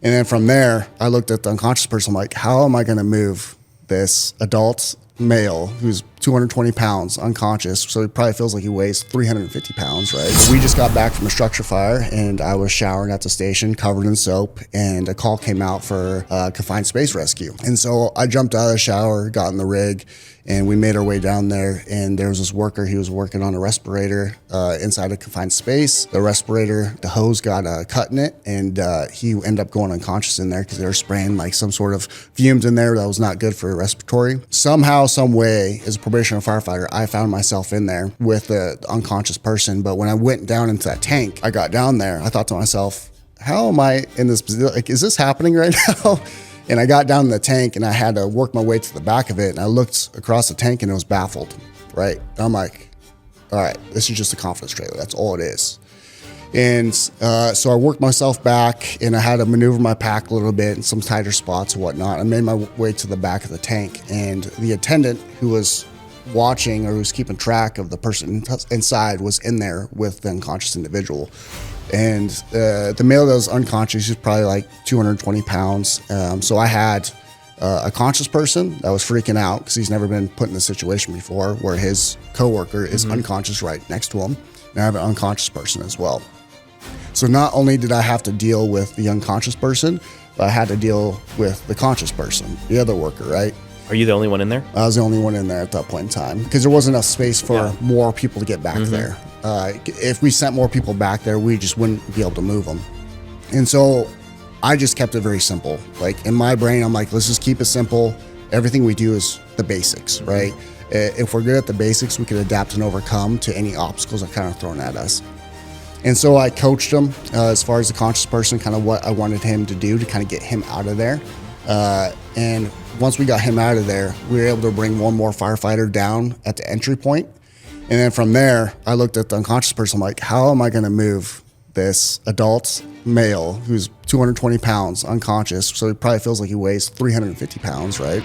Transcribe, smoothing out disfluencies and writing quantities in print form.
And then from there, I looked at the unconscious person. I'm like, how am I going to move this adult male who's 220 pounds unconscious, so he probably feels like he weighs 350 pounds, right? We just got back from a structure fire, and I was showering at the station covered in soap, and a call came out for confined space rescue. And so I jumped out of the shower, got in the rig, and we made our way down there, and there was this worker. He was working on a respirator inside a confined space. The respirator, the hose got cut in it, and he ended up going unconscious in there because they were spraying like some sort of fumes in there that was not good for respiratory. Somehow, some way, as a probationary firefighter, I found myself in there with the unconscious person. But when I went down into that tank, I got down there, I thought to myself, how am I in this position? Like, is this happening right now? And I got down in the tank, and I had to work my way to the back of it, and I looked across the tank, and it was baffled, right? And I'm like, all right, this is just a confidence trailer. That's all it is. And so I worked myself back, and I had to maneuver my pack a little bit in some tighter spots and whatnot. I made my way to the back of the tank, and the attendant who was watching, or who was keeping track of the person inside, was in there with the unconscious individual. And the male that was unconscious, he was probably like 220 pounds. So I had a conscious person that was freaking out because he's never been put in this situation before, where his coworker is unconscious right next to him. And I have an unconscious person as well. So not only did I have to deal with the unconscious person, but I had to deal with the conscious person, the other worker, right? Are you the only one in there? I was the only one in there at that point in time because there wasn't enough space for more people to get back there. If we sent more people back there, we just wouldn't be able to move them. And so I just kept it very simple. Like, in my brain, I'm like, let's just keep it simple. Everything we do is the basics, right? If we're good at the basics, we can adapt and overcome to any obstacles that are kind of thrown at us. And so I coached him as far as the conscious person, kind of what I wanted him to do to kind of get him out of there. And once we got him out of there, we were able to bring one more firefighter down at the entry point. And then from there, I looked at the unconscious person. I'm like, how am I going to move this adult male who's 220 pounds unconscious, so he probably feels like he weighs 350 pounds, right?